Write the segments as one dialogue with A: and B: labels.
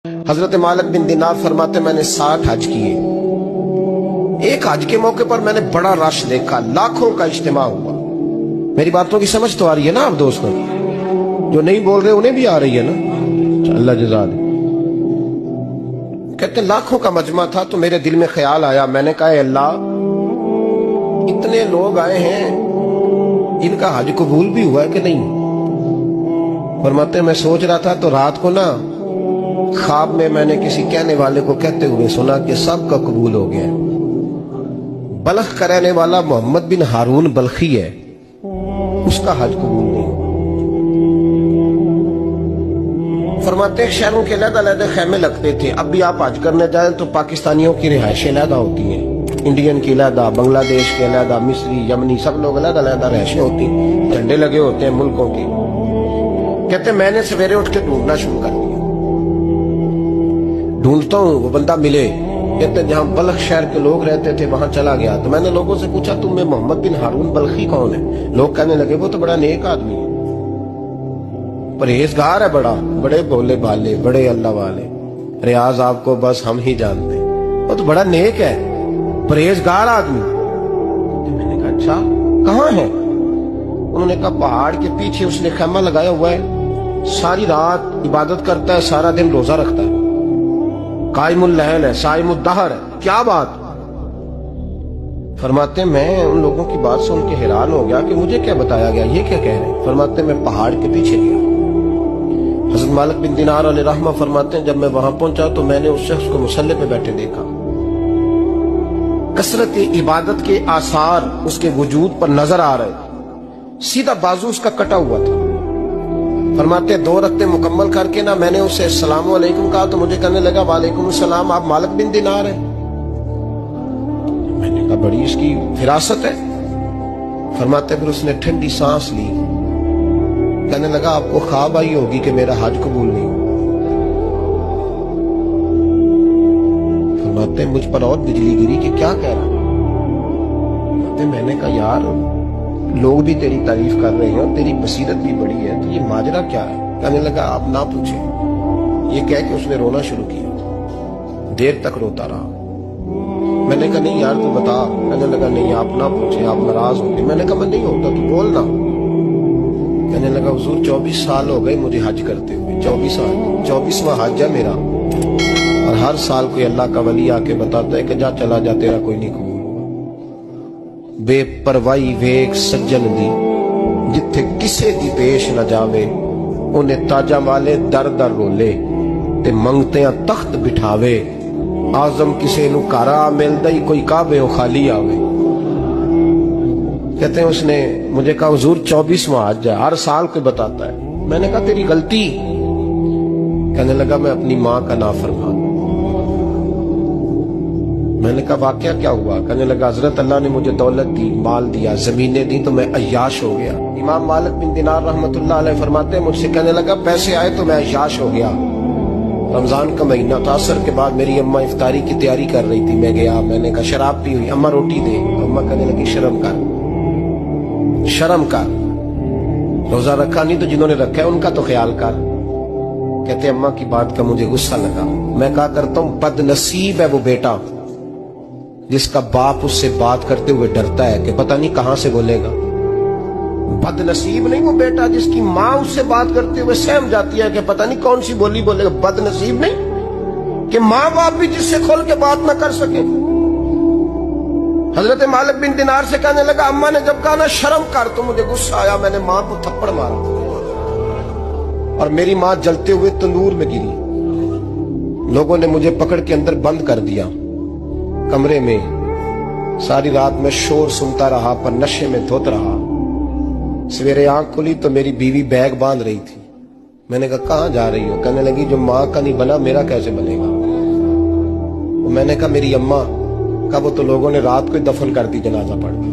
A: हजरत मालिक बिन दिनार फरमाते मैंने 60 हज किए। एक हज के मौके पर मैंने बड़ा रश देखा, लाखों का इज्तिमा हुआ। मेरी बातों की समझ तो आ रही है ना आप दोस्तों? जो नहीं बोल रहे उन्हें भी आ रही है ना? अल्लाह जज़ा दे। कहते लाखों का मजमा था तो मेरे दिल में ख्याल आया, मैंने कहा अल्लाह इतने लोग आए हैं, इनका हज कबूल भी हुआ है कि नहीं? फरमाते मैं सोच रहा था तो रात को ना ख्वाब में मैंने किसी कहने वाले को कहते हुए सुना कि सबका कबूल हो गया। बल्ख का रहने वाला मोहम्मद बिन हारून बल्खी है, उसका हज कबूल नहीं। फरमाते शहरों के अलग-अलग खैमे लगते थे। अब भी आप हज करने जाएं तो पाकिस्तानियों की रिहाइशें अलग होती हैं, इंडियन की अलग, बांग्लादेश के अलग, मिस्री, यमनी, सब लोग अलग अलग रिहाइशें होती हैं, झंडे लगे होते हैं मुल्कों के। कहते मैंने सवेरे उठ के ढूंढना शुरू कर दिया, ढूंढता हूँ वो बंदा मिले। कहते जहां बल्ख शहर के लोग रहते थे वहां चला गया तो मैंने लोगों से पूछा तुम में मोहम्मद बिन हारून बल्खी कौन है? लोग कहने लगे वो तो बड़ा नेक आदमी है, परहेजगार है, बड़े भोले भाले, बड़े अल्लाह वाले, रियाज आपको बस हम ही जानते हैं, वो तो बड़ा नेक है, परहेजगार आदमी। तो मैंने कहा अच्छा कहाँ है? उन्होंने कहा पहाड़ के पीछे उसने खैमा लगाया हुआ है, सारी रात इबादत करता है, सारा दिन रोजा रखता है, कायमुल लहल है, साइमुद दहर है। क्या बात? फरमाते मैं उन लोगों की बात सुन के हैरान हो गया कि मुझे क्या बताया गया, ये क्या कह रहे हैं? फरमाते मैं पहाड़ के पीछे गया। हजरत मालिक बिन दिनार अलैहि रहमा फरमाते हैं जब मैं वहां पहुंचा तो मैंने उस शख्स को मुसल्ले पे बैठे देखा। कसरत इबादत के आसार उसके वजूद पर नजर आ रहे, सीधा बाजू उसका कटा हुआ था। फरमाते 2 रत्ते मुकम्मल करके ना मैंने उसे अस्सलामु अलैकुम कहा तो मुझे कहने लगा वालेकुम सलाम, आप मालिक बिन दिनार हैं? मैंने कहा बड़ी इसकी फिरासत है। फरमाते फिर उसने ठंडी सांस ली, कहने लगा आपको ख्वाब आई होगी कि मेरा हज कबूल नहीं। फरमाते मुझ पर और बिजली गिरी कि क्या कह रहा? मैंने कहा यार लोग भी तेरी तारीफ कर रहे हैं और तेरी बसीरत भी बड़ी है, तो ये माजरा क्या है? कहने लगा आप ना पूछे। ये कह के उसने रोना शुरू किया, देर तक रोता रहा। मैंने कहा नहीं यार तू बता। कहने लगा नहीं आप ना पूछे, आप नाराज हो गए। मैंने कहा मैं नहीं होता, तू बोल ना। कहने लगा हुजूर 24 साल हो गए मुझे हज करते हुए, 24 साल, 24वां हज है मेरा, और हर साल कोई अल्लाह का वली आके बताता है कि जा चला जा, तेरा कोई नहीं कबूल। बेपरवाही वेख सज्जन दी, जिथे किसे दी पेश न जावे, उन्हें ताजा वाले दर दर रोले, ते मंगते तख्त बिठावे, आजम किसे नु कारा मिलदा ही कोई काबे हो खाली आवे। कहते हैं उसने मुझे कहा हुजूर 24वां हज है, हर साल कोई बताता है। मैंने कहा तेरी गलती। कहने लगा मैं अपनी माँ का नाफरमान। मैंने कहा वाकया क्या हुआ? कहने लगा हजरत अल्लाह ने मुझे दौलत दी, माल दिया, जमीनें दी तो मैं अय्याश हो गया। इमाम मालिक बिन दिनार रहमतुल्लाह अलैह फरमाते हैं मुझसे कहने लगा पैसे आए तो मैं अय्याश हो गया। रमजान का महीना था, असर के बाद मेरी अम्मा इफ्तारी की तैयारी कर रही थी, मैं गया, मैंने कहा शराब पी हुई, अम्मा रोटी दे। अम्मा कहने लगी शर्म कर, शर्म कर, रोजा रखा नहीं तो जिन्होंने रखा है उनका तो ख्याल कर। कहते अम्मा की बात का मुझे गुस्सा लगा। मैं कहा करता हूँ बदनसीब है वो बेटा जिसका बाप उससे बात करते हुए डरता है कि पता नहीं कहां से बोलेगा। बदनसीब नहीं वो बेटा जिसकी माँ उससे बात करते हुए सहम जाती है कि पता नहीं कौन सी बोली बोलेगा। बदनसीब नहीं कि माँ बाप भी जिससे खोल के बात ना कर सके। हजरत मालिक बिन दिनार से कहने लगा अम्मा ने जब कहा ना शर्म कर तो मुझे गुस्सा आया, मैंने माँ को थप्पड़ मारा और मेरी माँ जलते हुए तंदूर में गिरी। लोगों ने मुझे पकड़ के अंदर बंद कर दिया कमरे में। सारी रात में शोर सुनता रहा पर नशे में धोत रहा। सवेरे आंख खुली तो मेरी बीवी बैग बांध रही थी। मैंने कहा कहाँ जा रही हो? कहने लगी जो माँ का नहीं बना मेरा कैसे बनेगा? तो मैंने कहा मेरी अम्मा का वो तो लोगों ने रात को ही दफन कर दी जनाजा पढ़ के।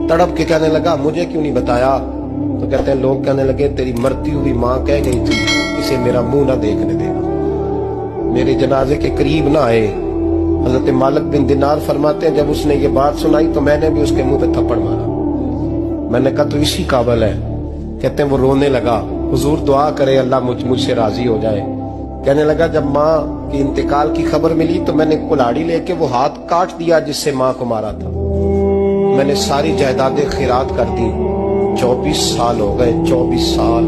A: तड़प के कहने लगा मुझे क्यों नहीं बताया? तो कहते हैं लोग कहने लगे तेरी मरती हुई माँ कह गई थी इसे मेरा मुंह ना देखने देना। मेरे जनाजे के करीब ना आए। हजरत मालिक बिन दिनार फरमाते हैं जब उसने ये बात सुनाई तो मैंने भी उसके मुंह पे थप्पड़ मारा। मैंने कहा तो इसी काबिल है। कहते हैं वो रोने लगा, हुजूर दुआ करे अल्लाह मुझसे राजी हो जाए। کہنے لگا جب ماں کی انتقال کی خبر ملی تو میں نے کلاڑی لے کے وہ ہاتھ کاٹ دیا جس سے ماں کو مارا تھا. میں نے ساری جائیدادیں خیرات کر دی. 24 سال ہو گئے, 24 سال.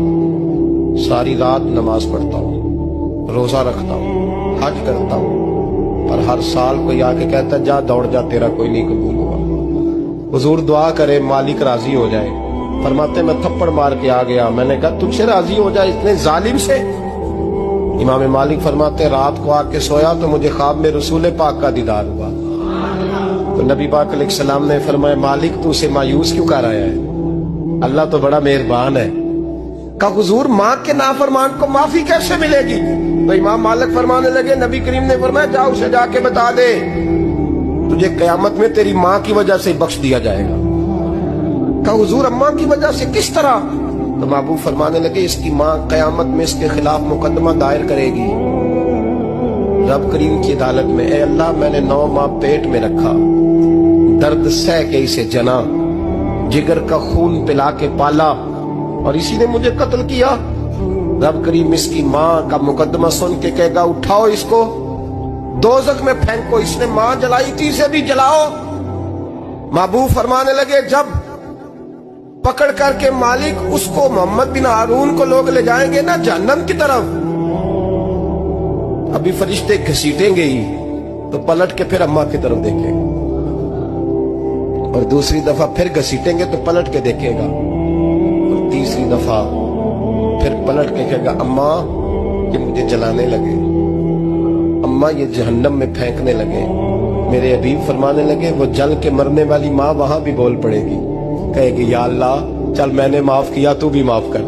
A: ساری رات نماز پڑھتا ہوں, روزہ رکھتا ہوں, حج کرتا ہوں, پر ہر سال کوئی آ کے کہتا جا دوڑ جا, تیرا کوئی نہیں قبول ہوا. حضور دعا کرے مالک راضی ہو جائے. فرماتے میں تھپڑ مار کے آ گیا. میں نے کہا تجھ سے راضی ہو جائے اتنے ظالم سے؟ امام مالک فرماتے رات کو آ کے سویا تو مجھے خواب میں رسول پاک کا دیدار ہوا. تو نبی پاک علیہ السلام نے فرمایا مالک تو اسے مایوس کیوں کر آیا ہے؟ اللہ تو بڑا مہربان ہے. کہا حضور ماں کے نافرمان کو معافی کیسے ملے گی؟ تو امام مالک فرمانے لگے نبی کریم نے فرمایا جا اسے جا کے بتا دے تجھے قیامت میں تیری ماں کی وجہ سے بخش دیا جائے گا. کہا حضور اماں کی وجہ سے کس طرح؟ تو محبوب فرمانے لگے اس کی ماں قیامت میں اس کے خلاف مقدمہ دائر کرے گی رب کریم کی عدالت میں. اے اللہ میں نے 9 ماہ پیٹ میں رکھا, درد سہ کے اسے جنا, جگر کا خون پلا کے پالا, اور اسی نے مجھے قتل کیا. رب کریم اس کی ماں کا مقدمہ سن کے کہے گا اٹھاؤ اس کو دوزخ میں پھینکو, اس نے ماں جلائی تھی اسے بھی جلاؤ. محبوب فرمانے لگے جب پکڑ کر کے مالک اس کو محمد بن ہارون کو لوگ لے جائیں گے نا جہنم کی طرف, ابھی فرشتے گھسیٹیں گے ہی تو پلٹ کے پھر اماں کی طرف دیکھیں گے, اور دوسری دفعہ پھر گھسیٹیں گے تو پلٹ کے دیکھے گا, اور تیسری دفعہ پھر پلٹ کے کہے گا اماں یہ مجھے جلانے لگے, اماں یہ جہنم میں پھینکنے لگے. میرے حبیب فرمانے لگے وہ جل کے مرنے والی ماں وہاں بھی بول پڑے گی, کہے گی یا اللہ چل میں نے معاف کیا تو بھی معاف کر.